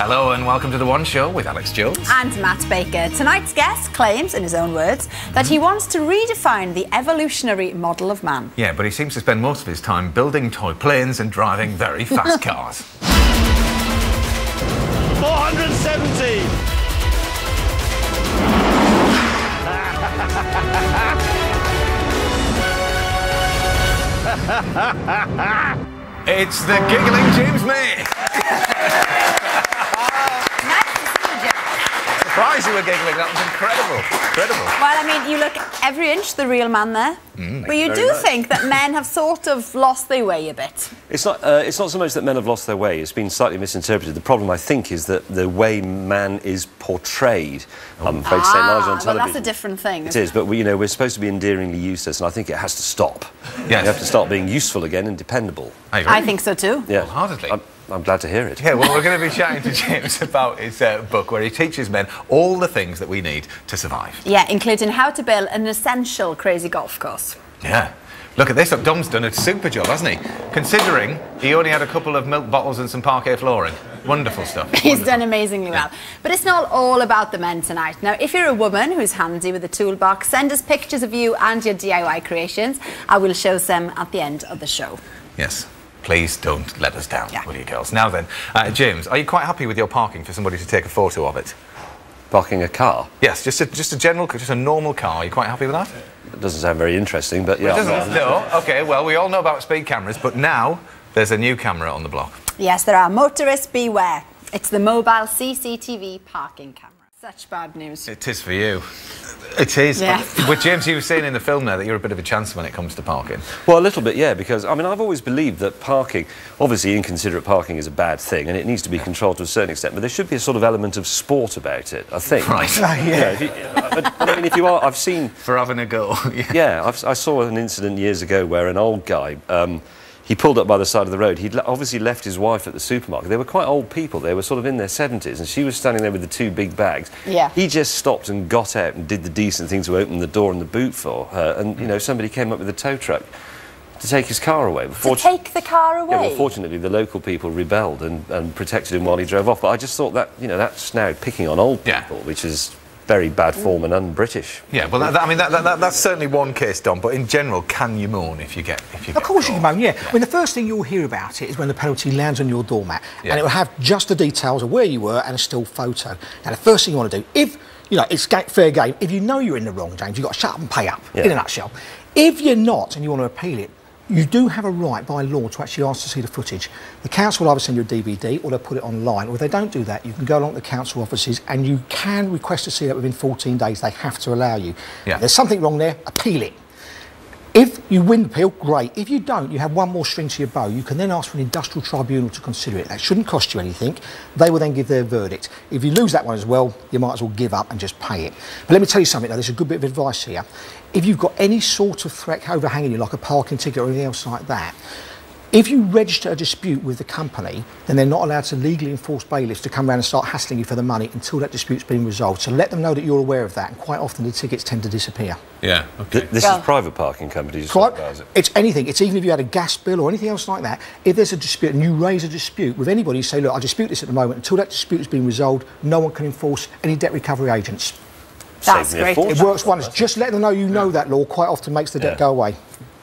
Hello and welcome to The One Show with Alex Jones. And Matt Baker. Tonight's guest claims, in his own words, that he wants to redefine the evolutionary model of man. Yeah, but he seems to spend most of his time building toy planes and driving very fast cars. 470! It's the giggling James May. Surprised you were giggling. That was incredible. Incredible. Well, I mean, you look every inch the real man there. But you do think that men have sort of lost their way a bit. It's not so much that men have lost their way. It's been slightly misinterpreted. The problem, I think, is that the way man is portrayed, I'm afraid to say, largely on television. Well, that's a different thing. It is, but we're supposed to be endearingly useless, and I think it has to stop. Yes. We have to start being useful again and dependable. I think so too. Yeah. Wholeheartedly. I'm glad to hear it. Yeah, well, we're going to be chatting to James about his book where he teaches men all the things that we need to survive. Yeah, including how to build an essential crazy golf course. Yeah. Look at this. Look, Dom's done a super job, hasn't he? Considering he only had a couple of milk bottles and some parquet flooring. Wonderful stuff. He's done amazingly well. But it's not all about the men tonight. Now, if you're a woman who's handy with a toolbox, send us pictures of you and your DIY creations. I will show them at the end of the show. Yes. Please don't let us down, will you, girls? Now then, James, are you quite happy with your parking for somebody to take a photo of it? Parking a car? Yes, just a normal car. Are you quite happy with that? It doesn't sound very interesting, but yeah. It doesn't? No? OK, well, we all know about speed cameras, but now there's a new camera on the block. Yes, there are. Motorists beware. It's the mobile CCTV parking camera. Such bad news. It is for you. It is. Yeah. With James, you were saying in the film there that you're a bit of a chance when it comes to parking. Well, a little bit, yeah, because, I mean, I've always believed that parking, obviously inconsiderate parking is a bad thing, and it needs to be controlled to a certain extent, but there should be a sort of element of sport about it, I think. Right. But I mean, if you are, I've seen... For having a go. Yeah, I saw an incident years ago where an old guy... he pulled up by the side of the road. He'd obviously left his wife at the supermarket. They were quite old people. They were sort of in their 70s, and she was standing there with the two big bags. Yeah. He just stopped and got out and did the decent thing to open the door and the boot for her. And, you know, somebody came up with a tow truck to take his car away. To take the car away? Yeah, well, fortunately, the local people rebelled and protected him while he drove off. But I just thought that, you know, that's now picking on old people, which is... very bad form and un-British. Yeah, well, that's certainly one case, Dom, but in general, can you moan if you get Of course you can moan, yeah. I mean, the first thing you'll hear about it is when the penalty lands on your doormat, and it will have just the details of where you were and a still photo. Now, the first thing you want to do, if, you know, it's fair game, if you know you're in the wrong, James, you've got to shut up and pay up, in a nutshell. If you're not and you want to appeal it, you do have a right by law to actually ask to see the footage. The council will either send you a DVD or they'll put it online, or if they don't do that, you can go along to the council offices and you can request to see that within 14 days. They have to allow you. Yeah. If there's something wrong there, appeal it. If you win the appeal, great. If you don't, you have one more string to your bow. You can then ask for an industrial tribunal to consider it. That shouldn't cost you anything. They will then give their verdict. If you lose that one as well, you might as well give up and just pay it. But let me tell you something, though, there's a good bit of advice here. If you've got any sort of threat overhanging you, like a parking ticket or anything else like that, if you register a dispute with the company, then they're not allowed to legally enforce bailiffs to come around and start hassling you for the money until that dispute's been resolved. So let them know that you're aware of that, and quite often the tickets tend to disappear. Yeah, OK. This is private parking companies. It's anything. It's even if you had a gas bill or anything else like that. If there's a dispute and you raise a dispute with anybody, you say, look, I dispute this at the moment. Until that dispute has been resolved, no one can enforce any debt recovery agents. That's great. It works wonders. Just let them know you know that law quite often makes the debt go away.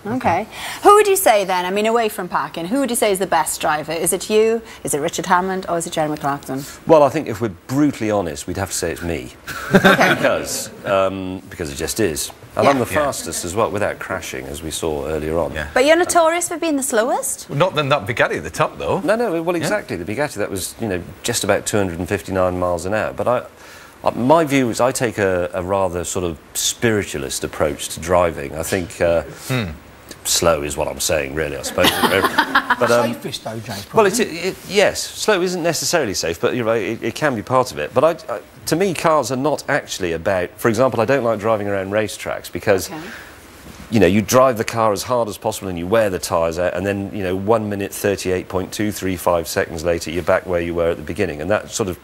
OK. Who would you say then, I mean, away from parking, who would you say is the best driver? Is it you, is it Richard Hammond, or is it Jeremy Clarkson? Well, I think if we're brutally honest, we'd have to say it's me. because it just is. And I'm the fastest as well, without crashing, as we saw earlier on. Yeah. But you're notorious for being the slowest? Well, not than that Bugatti at the top, though. No, well, exactly. The Bugatti, that was, you know, just about 259 miles an hour. But my view is I take a rather sort of spiritualist approach to driving. I think... slow is what I'm saying, really, I suppose. But, safest, though, James. Well, yes, slow isn't necessarily safe, but you're right, it can be part of it. But to me, cars are not actually about... For example, I don't like driving around racetracks because, you know, you drive the car as hard as possible and you wear the tyres out, and then, you know, 1 minute 38.235 seconds later, you're back where you were at the beginning, and that sort of...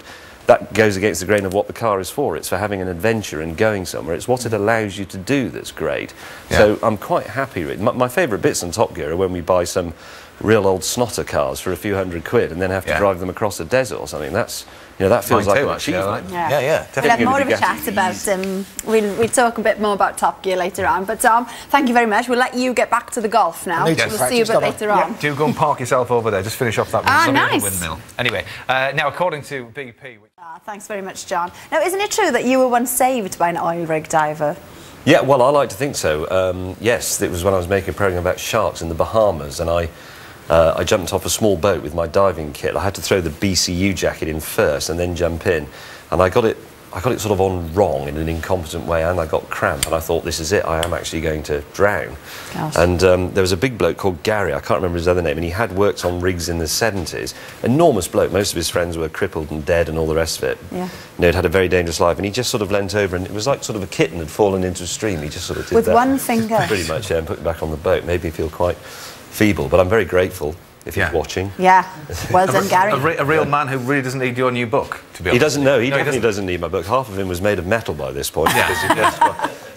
That goes against the grain of what the car is for. It's for having an adventure and going somewhere. It's what it allows you to do that's great. Yeah. So I'm quite happy with it. My favourite bits on Top Gear are when we buy some real old snotter cars for a few £100 and then have to drive them across a desert or something. That's, you know, that feels like an achievement. Yeah, definitely. We'll have more of a chat about, we'll talk a bit more about Top Gear later on. But Tom, thank you very much. We'll let you get back to the golf now. We'll see you a bit later on. Do go and park yourself over there. Just finish off that nice windmill. Anyway, now according to BP... thanks very much, John. Now, isn't it true that you were once saved by an oil rig diver? Yeah, well, I like to think so. Yes, it was when I was making a programme about sharks in the Bahamas, and I jumped off a small boat with my diving kit. I had to throw the BCU jacket in first and then jump in, and I got it sort of on wrong in an incompetent way, and I got cramp, and I thought, this is it, I am actually going to drown. Gosh. And there was a big bloke called Gary, I can't remember his other name, and he had worked on rigs in the 70s. Enormous bloke, most of his friends were crippled and dead and all the rest of it. Yeah. You know, he'd had a very dangerous life, and he just sort of leant over, and it was like sort of a kitten had fallen into a stream. He just sort of did with that. With one finger? Pretty much, yeah, and put me back on the boat. Made me feel quite feeble, but I'm very grateful. If he's watching. Yeah, well done, Gary. A real man who really doesn't need your new book, to be honest. He doesn't know. He definitely doesn't need my book. Half of him was made of metal by this point, because he has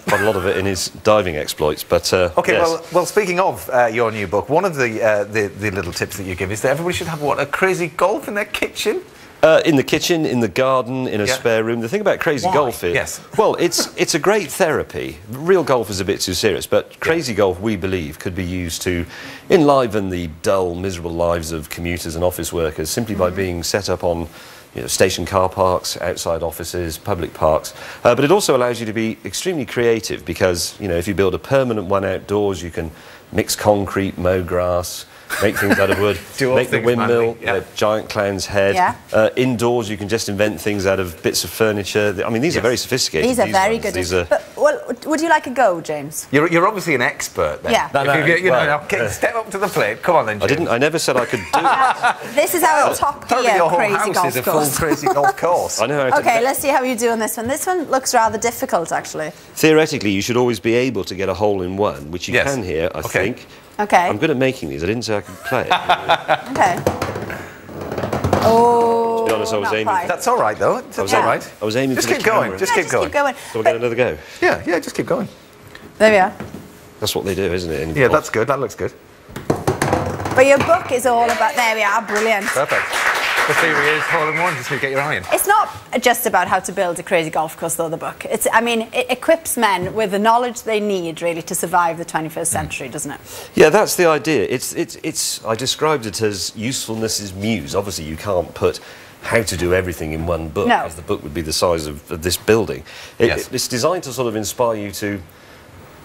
quite a lot of it in his diving exploits. But okay, yes. well, speaking of your new book, one of the little tips that you give is that everybody should have a crazy golf in their kitchen. In the kitchen, in the garden, in a spare room. The thing about crazy golf is, well, it's a great therapy. Real golf is a bit too serious, but crazy golf, we believe, could be used to enliven the dull, miserable lives of commuters and office workers simply by being set up on, you know, station car parks, outside offices, public parks. But it also allows you to be extremely creative because, you know, if you build a permanent one outdoors, you can mix concrete, mow grass, make things out of wood, make the windmill, a giant clown's head. Yeah. Indoors, you can just invent things out of bits of furniture. I mean, these are very sophisticated. These are very good. But, well, would you like a go, James? You're obviously an expert then. Yeah. Step up to the plate. Come on then, James. I never said I could do it. This is our Top Gear your whole crazy house golf is a course. full crazy golf course. I know how to Okay, let's see how you do on this one. This one looks rather difficult, actually. Theoretically, you should always be able to get a hole in one, which you can here, I think. Okay. I'm good at making these. I didn't say I could play it. Okay. Oh, to be honest, I was aiming. That's all right, though. That's all right. I was aiming just for keep the going. camera. Just keep going. So we'll get another go. Yeah, just keep going. There we are. That's what they do, isn't it? Yeah, that's good. That looks good. But your book is all about... There we are. Brilliant. Perfect. The theory is hole in one, just to get your eye in. It's not just about how to build a crazy golf course, though, the book. I mean, it equips men with the knowledge they need, really, to survive the 21st century, doesn't it? Yeah, that's the idea. I described it as usefulness is muse. Obviously, you can't put how to do everything in one book, because the book would be the size of this building. It's designed to sort of inspire you to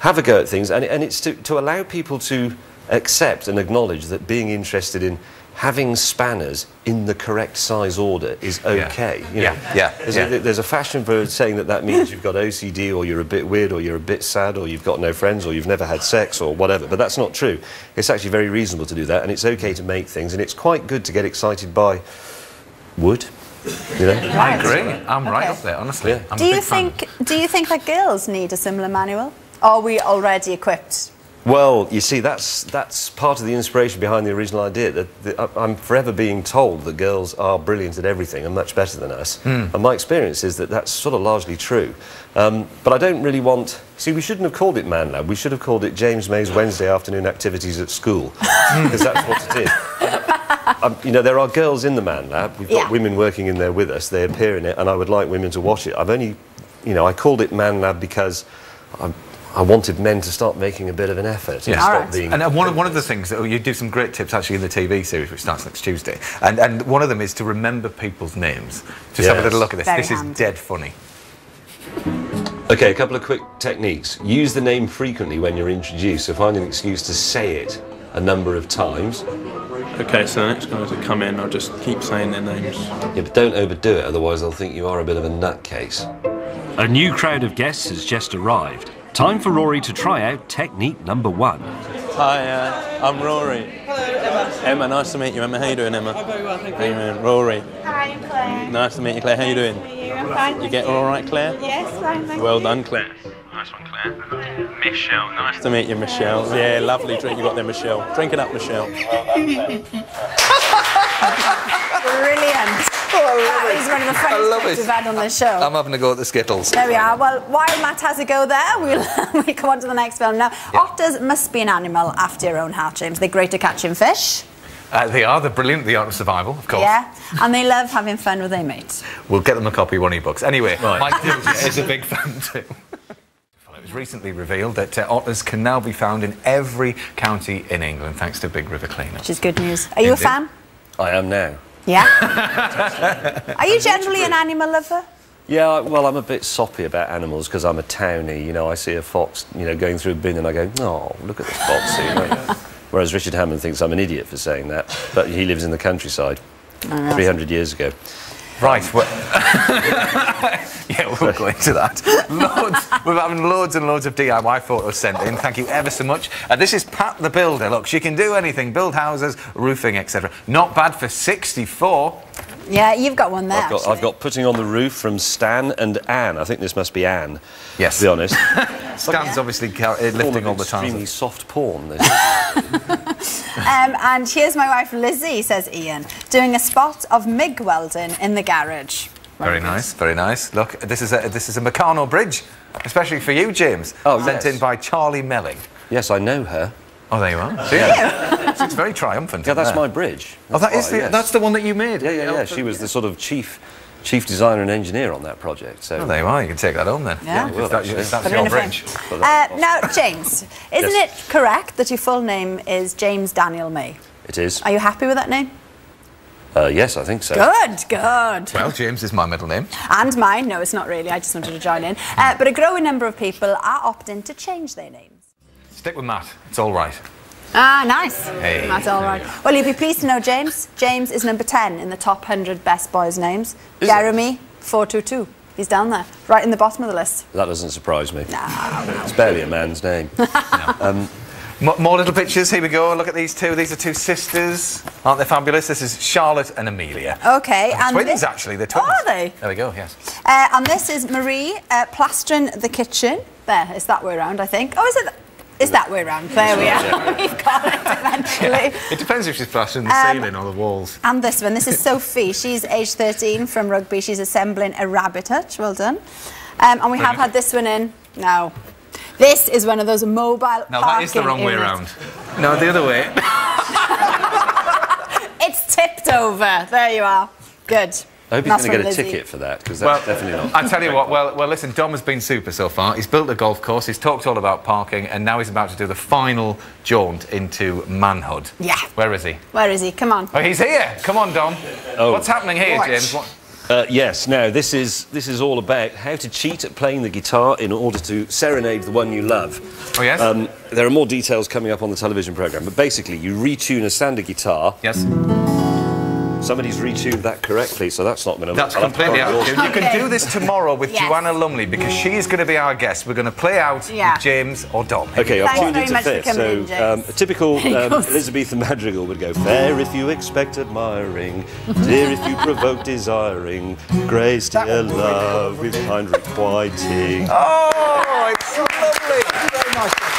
have a go at things, and it's to allow people to accept and acknowledge that being interested in having spanners in the correct size order is okay. There's a fashion for saying that means you've got OCD, or you're a bit weird, or you're a bit sad, or you've got no friends, or you've never had sex, or whatever. But that's not true. It's actually very reasonable to do that, and it's okay to make things, and it's quite good to get excited by wood. You know? I agree. I'm right up there, honestly. Yeah. Do you think that girls need a similar manual? Or are we already equipped? Well, you see, that's part of the inspiration behind the original idea. That I'm forever being told that girls are brilliant at everything and much better than us. And my experience is that that's sort of largely true. But I don't really want... See, we shouldn't have called it Man Lab. We should have called it James May's Wednesday afternoon activities at school, because that's what it is. You know, there are girls in the Man Lab. We've got women working in there with us. They appear in it, and I would like women to watch it. I called it Man Lab because I wanted men to start making a bit of an effort. And stop being... And one of the things that you do some great tips actually in the TV series, which starts next Tuesday, and one of them is to remember people's names. Just have a little look at this. This is dead funny. Okay, a couple of quick techniques. Use the name frequently when you're introduced, so find an excuse to say it a number of times. Okay, so the next guys that come in, I'll just keep saying their names. Yeah, but don't overdo it, otherwise they'll think you are a bit of a nutcase. A new crowd of guests has just arrived. Time for Rory to try out technique number 1. Hi, I'm Rory. Hello, Emma. Emma, nice to meet you. Emma, how you doing, Emma? I'm very well, thank you. How you doing? Rory. Hi, I'm Claire. Nice to meet you, Claire. How you doing? How are you? I'm fine. You get all right, Claire? Yes, fine, thank Well you. done, Claire. Nice one, Claire. Michelle, nice to meet you, Michelle. Yeah, lovely drink you got there, Michelle. Drink it up, Michelle. Brilliant. That is one of the funniest things we've had on this show. I'm having a go at the Skittles. There we are. Well, while Matt has a go there, we'll come on to the next film now. Otters must be an animal after your own heart, James. They're great at catching fish. They are. They're brilliant. The Art of Survival, of course. Yeah, and they love having fun with their mates. We'll get them a copy of one of your books. Anyway, Mike is a big fan too. It was recently revealed that otters can now be found in every county in England thanks to Big River cleanup. Which is good news. Are you a fan? I am now. Yeah? Are you generally an animal lover? Yeah, well, I'm a bit soppy about animals because I'm a townie. You know, I see a fox, you know, going through a bin and I go, oh, look at this fox. You know? Whereas Richard Hammond thinks I'm an idiot for saying that, but he lives in the countryside 300 years ago. Right, well, yeah, we'll go into that. We're having loads and loads of DIY photos sent in. Thank you ever so much. This is Pat the Builder. Look, she can do anything, build houses, roofing, etc. Not bad for 64. Yeah, you've got one there. I've got putting on the roof from Stan and Anne. I think this must be Anne. Yes. To be honest. Stan's obviously lifting all the time. Extremely soft porn, this. And here's my wife Lizzie, says Ian, doing a spot of MIG welding in the garage. Very nice, very nice. Look, this is a Meccano bridge, especially for you, James. Oh, sent in by Charlie Melling. Yes, I know her. Oh, there you are. Yeah. It's very triumphant. Yeah, that's my bridge. That's the one that you made. Yeah. She was the sort of chief designer and engineer on that project. So there you are. You can take that home then. Yeah. That's your bridge. Now, James, isn't it correct that your full name is James Daniel May? It is. Are you happy with that name? Yes, I think so. Good. Well, James is my middle name. And mine. No, it's not really. I just wanted to join in. But a growing number of people are opting to change their names. Stick with Matt. It's all right. Ah, nice. Hey, That's all right. Well, you'll be pleased to know, James. James is number 10 in the top 100 best boys' names. Jeremy, 422. He's down there, right in the bottom of the list. That doesn't surprise me. No. It's barely a man's name. More little pictures. Here we go. Look at these two. These are two sisters. Aren't they fabulous? This is Charlotte and Amelia. Okay. And twins, actually. They're twins. Oh, are they? There we go, yes. And this is Marie plastering the kitchen. There, it's that way around, I think. Oh, is it? It's that way around. There we are. We've got it eventually. Yeah. It depends if she's plastering the ceiling or the walls. And this one. This is Sophie. She's aged 13 from Rugby. She's assembling a rabbit hutch. Well done. And we have had this one in. No. This is one of those mobile No, that is the wrong way around. No, the other way. It's tipped over. There you are. Good. I hope he's going to get a ticket for that, because that's definitely not... I tell you what, well, listen, Dom has been super so far. He's built a golf course, he's talked all about parking, and now he's about to do the final jaunt into manhood. Yeah. Where is he? Where is he? Come on. Oh, he's here. Come on, Dom. Oh. What's happening here, James? Yes, now, this is all about how to cheat at playing the guitar in order to serenade the one you love. Oh, yes? There are more details coming up on the television programme, but basically, you retune a standard guitar... Yes. Somebody's retuned that correctly, so that's not going to... That's completely out. You can do this tomorrow with Joanna Lumley, because she is going to be our guest. We're going to play out with James or Dom. OK, I've tuned into fifth. So, a typical Elizabethan madrigal would go, fair if you expect admiring, dear if you provoke desiring, grace dear love with kind requiting. Oh, it's so lovely. Very nice.